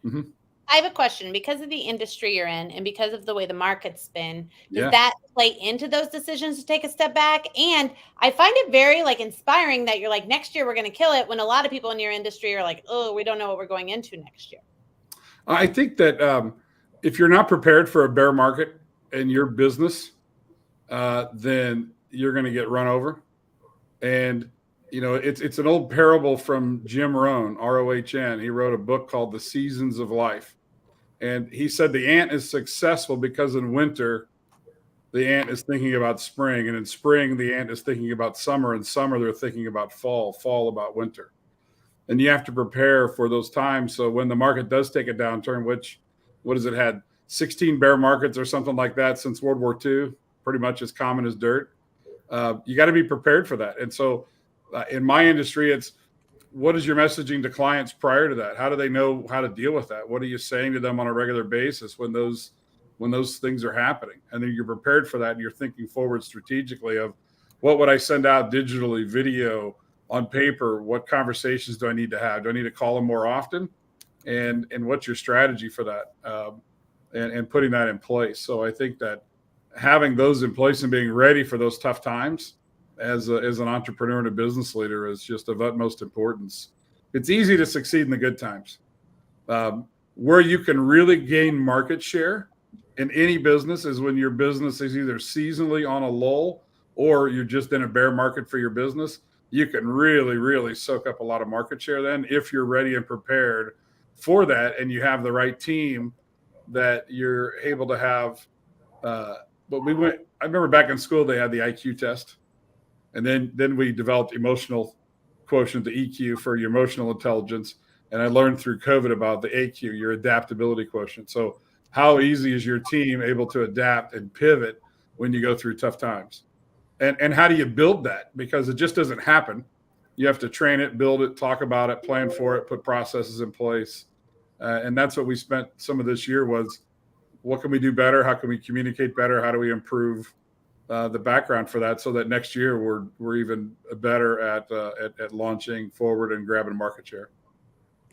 Mm-hmm. I have a question. Because of the industry you're in and because of the way the market's been, does Yeah. that play into those decisions to take a step back? And I find it very inspiring that you're like, next year we're going to kill it, when a lot of people in your industry are like, oh, we don't know what we're going into next year. I think that if you're not prepared for a bear market in your business, then you're going to get run over. And, it's an old parable from Jim Rohn, R-O-H-N. He wrote a book called The Seasons of Life. And he said the ant is successful because in winter, the ant is thinking about spring. And in spring, the ant is thinking about summer. In summer, they're thinking about fall about winter. And you have to prepare for those times. So when the market does take a downturn, what has it had? 16 bear markets or something like that since World War II, pretty much as common as dirt. You got to be prepared for that. And so in my industry, what is your messaging to clients prior to that? How do they know how to deal with that? What are you saying to them on a regular basis when those things are happening? And then you're prepared for that, and you're thinking forward strategically of what would I send out digitally, video, on paper? What conversations do I need to have? Do I need to call them more often? And what's your strategy for that? And putting that in place. So I think that having those in place and being ready for those tough times as an entrepreneur and a business leader is just of utmost importance. It's easy to succeed in the good times. Where you can really gain market share in any business is when your business is either seasonally on a lull or you're just in a bear market for your business. You can really, really soak up a lot of market share then if you're ready and prepared for that, and you have the right team that you're able to have. I remember back in school, they had the IQ test. And then we developed emotional quotient, the EQ, for your emotional intelligence. And I learned through COVID about the AQ, your adaptability quotient. So how easy is your team able to adapt and pivot when you go through tough times? And how do you build that? Because it just doesn't happen. You have to train it, build it, talk about it, plan for it, put processes in place. And that's what we spent some of this year was, what can we do better? How can we communicate better? How do we improve the background for that so that next year we're even better at launching forward and grabbing market share?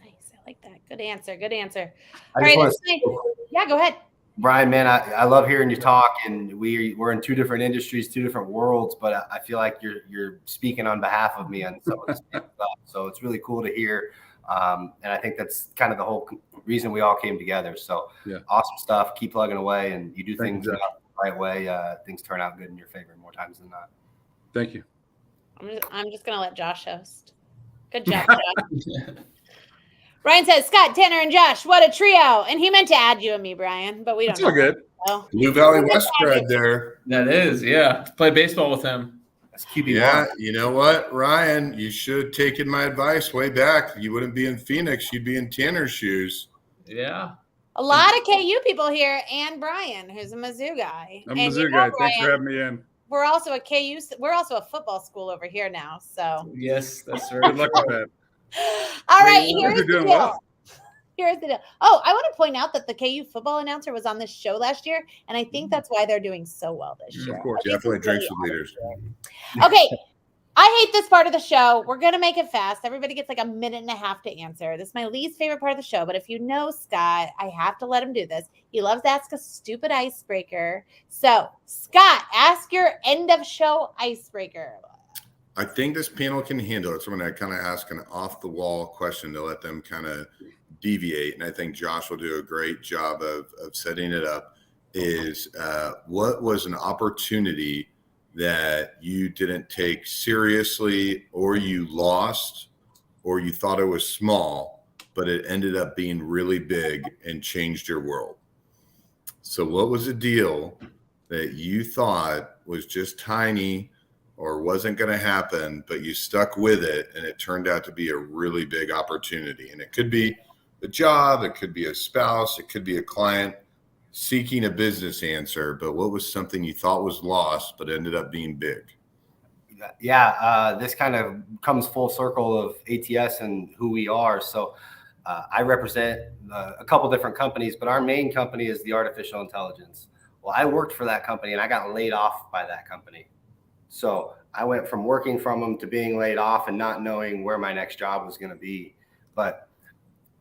Nice. I like that. Good answer. Good answer. I All just right. wanna Yeah, go ahead. Bryan, man, I love hearing you talk, and we're in two different industries, two different worlds, but I feel like you're speaking on behalf of me on some of this stuff. So it's really cool to hear. And I think that's kind of the whole reason we all came together. So yeah. Awesome stuff. Keep plugging away, and you do things the right way. Things turn out good in your favor more times than not. Thank you. I'm just going to let Josh host. Good job, Josh. Ryan says, Scott, Tanner, and Josh, what a trio. And he meant to add you and me, Bryan, but we don't know. It's all good. So. Blue Valley West spread there. That is, yeah. Play baseball with him. That's QB1. Yeah, you know what, Ryan? You should have taken my advice way back. You wouldn't be in Phoenix. You'd be in Tanner's shoes. Yeah. A lot of KU people here, and Bryan, who's a Mizzou guy. I'm a Mizzou guy. Thanks for having me in. We're also a football school over here now. So yes, that's right. Good luck with that. All right, here's the deal. Well. Here's the deal. Oh, I want to point out that the KU football announcer was on this show last year, and I think that's why they're doing so well this year. Of course, definitely drinks with leaders. Okay, I hate this part of the show. We're going to make it fast. Everybody gets like a minute and a half to answer. This is my least favorite part of the show, but if you know Scott, I have to let him do this. He loves to ask a stupid icebreaker. So, Scott, ask your end of show icebreaker. I think this panel can handle it. So I'm going to kind of ask an off-the-wall question to let them kind of deviate. And I think Josh will do a great job of setting it up. Is what was an opportunity that you didn't take seriously, or you lost, or you thought it was small, but it ended up being really big and changed your world? So what was a deal that you thought was just tiny or wasn't going to happen, but you stuck with it and it turned out to be a really big opportunity? And it could be a job, it could be a spouse, it could be a client seeking a business answer, but what was something you thought was lost but ended up being big? Yeah, this kind of comes full circle of ATS and who we are. So I represent a couple different companies, but our main company is the artificial intelligence. Well, I worked for that company and I got laid off by that company. So I went from working from them to being laid off and not knowing where my next job was going to be. But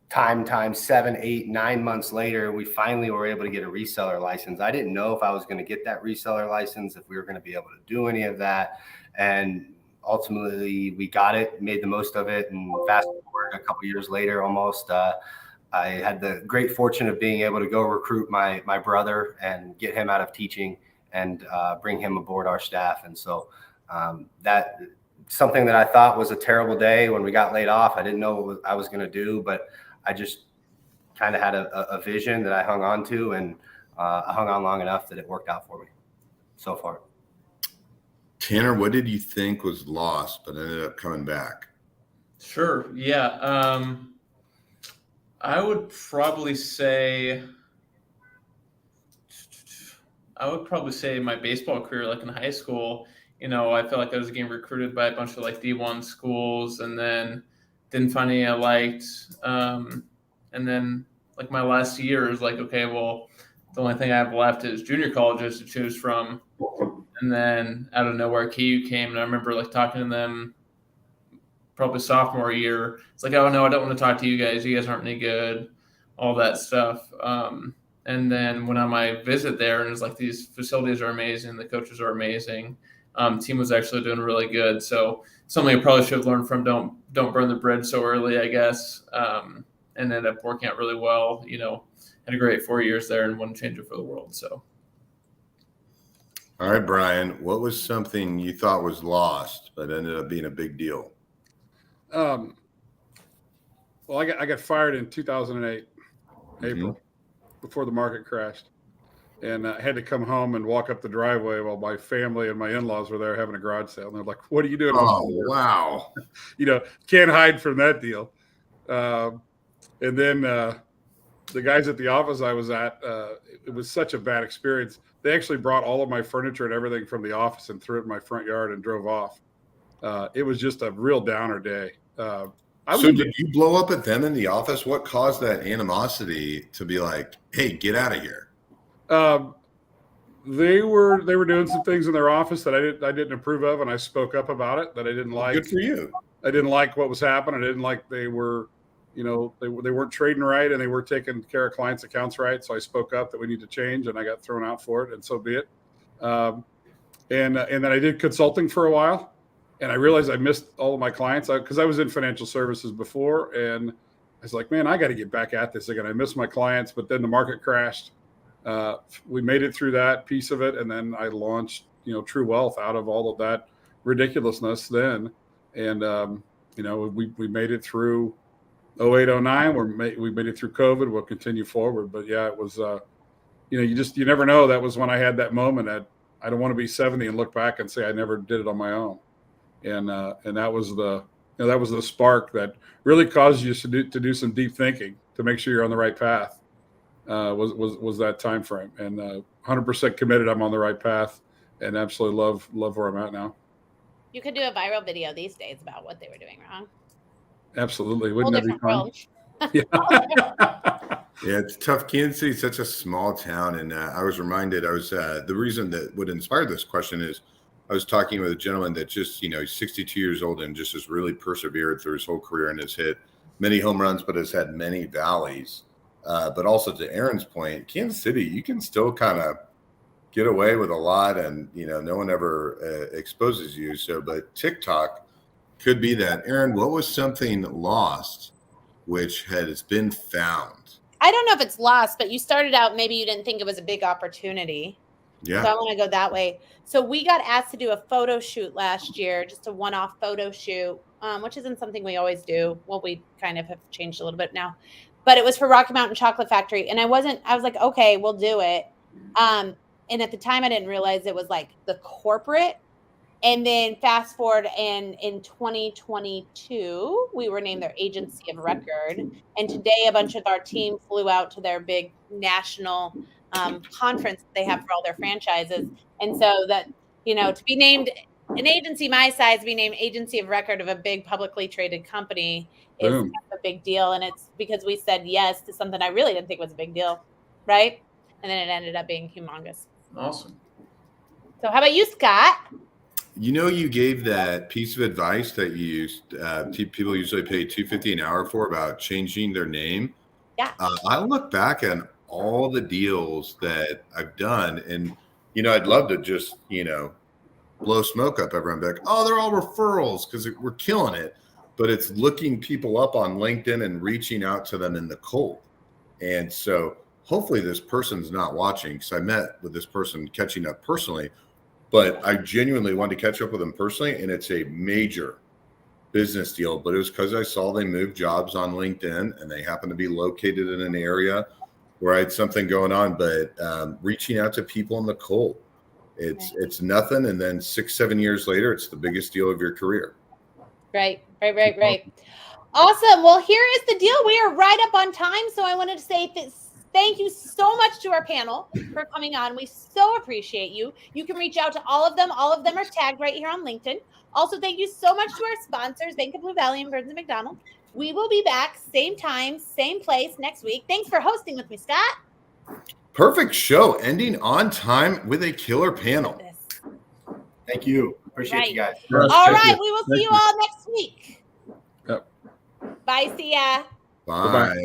time 7, 8, 9 months later, we finally were able to get a reseller license. I didn't know if I was going to get that reseller license, if we were going to be able to do any of that. And ultimately we got it, made the most of it. And fast forward a couple years later, almost, I had the great fortune of being able to go recruit my brother and get him out of teaching and bring him aboard our staff. And so that something that I thought was a terrible day when we got laid off. I didn't know what I was going to do, but I just kind of had a vision that I hung on to, and I hung on long enough that it worked out for me so far. Tanner, what did you think was lost but ended up coming back? Sure. Yeah. I would probably say my baseball career, like in high school. You know, I felt like I was getting recruited by a bunch of like D1 schools, and then didn't find any I liked. And then like my last year is like, okay, well, the only thing I have left is junior colleges to choose from. And then out of nowhere, KU came, and I remember like talking to them probably sophomore year. It's like, oh no, I don't want to talk to you guys. You guys aren't any good, all that stuff. And then went on my visit there, and it's like, these facilities are amazing. The coaches are amazing. Team was actually doing really good. So something I probably should have learned from don't burn the bridge so early, I guess. And ended up working out really well. Had a great 4 years there and wouldn't change it for the world. So. All right, Bryan, what was something you thought was lost but ended up being a big deal? Well, I got fired in 2008, April, before the market crashed. And I had to come home and walk up the driveway while my family and my in-laws were there having a garage sale. And they're like, what are you doing? Oh, wow. Can't hide from that deal. And then the guys at the office I was at, it was such a bad experience. They actually brought all of my furniture and everything from the office and threw it in my front yard and drove off. It was just a real downer day. So did you blow up at them in the office? What caused that animosity to be like, hey, get out of here? They were doing some things in their office that I didn't approve of, and I spoke up about it, that I didn't like. Good for you. I didn't like what was happening. I didn't like they were, they weren't trading right, and they weren't taking care of clients' accounts right. So I spoke up that we need to change, and I got thrown out for it, and so be it. And then I did consulting for a while, and I realized I missed all of my clients because I was in financial services before, and I was like, man, I got to get back at this again. I missed my clients, but then the market crashed. We made it through that piece of it, and then I launched, True Wealth out of all of that ridiculousness then, and we made it through 08, 09. We made it through COVID. We'll continue forward, but yeah, it was you never know. That was when I had that moment that I don't want to be 70 and look back and say I never did it on my own, and that was the spark that really caused you to do some deep thinking to make sure you're on the right path. Was that time frame, and 100% committed. I'm on the right path, and absolutely love where I'm at now. You could do a viral video these days about what they were doing wrong. Absolutely, wouldn't that be fun? Yeah, it's tough. Kansas City is such a small town, and I was reminded. The reason that would inspire this question is I was talking with a gentleman that just he's 62 years old and just has really persevered through his whole career and has hit many home runs, but has had many valleys. But also to Aaron's point, Kansas City, you can still kind of get away with a lot, and no one ever exposes you. So, but TikTok could be that. Aaron, what was something lost which has been found? I don't know if it's lost, but you started out, maybe you didn't think it was a big opportunity. Yeah. So I want to go that way. So we got asked to do a photo shoot last year, just a one-off photo shoot, which isn't something we always do. Well, we kind of have changed a little bit now. But it was for Rocky Mountain Chocolate Factory. And I was like, okay, we'll do it. And at the time I didn't realize it was like the corporate. And then fast forward, and in 2022, we were named their agency of record. And today a bunch of our team flew out to their big national conference that they have for all their franchises. And so that, to be named an agency my size, to be named agency of record of a big publicly traded company is a big deal. And it's because we said yes to something I really didn't think was a big deal. Right. And then it ended up being humongous. Awesome. So how about you, Scott? You gave that piece of advice that you used. People usually pay $250 an hour for about changing their name. Yeah. I look back at all the deals that I've done, and I'd love to just blow smoke up everyone, be like, oh, they're all referrals because we're killing it. But it's looking people up on LinkedIn and reaching out to them in the cold. And so hopefully this person's not watching, because I met with this person catching up personally. But I genuinely wanted to catch up with them personally, and it's a major business deal. But it was because I saw they moved jobs on LinkedIn, and they happened to be located in an area where I had something going on. But reaching out to people in the cold, it's nothing. And then 6-7 years later, it's the biggest deal of your career. Right. Awesome. Well, here is the deal. We are right up on time. So I wanted to say thank you so much to our panel for coming on. We so appreciate you. You can reach out to all of them. All of them are tagged right here on LinkedIn. Also, thank you so much to our sponsors, Bank of Blue Valley and Burns & McDonnell, We will be back same time, same place next week. Thanks for hosting with me, Scott. Perfect show, ending on time with a killer panel. Thank you. Appreciate you guys. All right, we will see you all next week. Yep. Bye. See ya. Bye.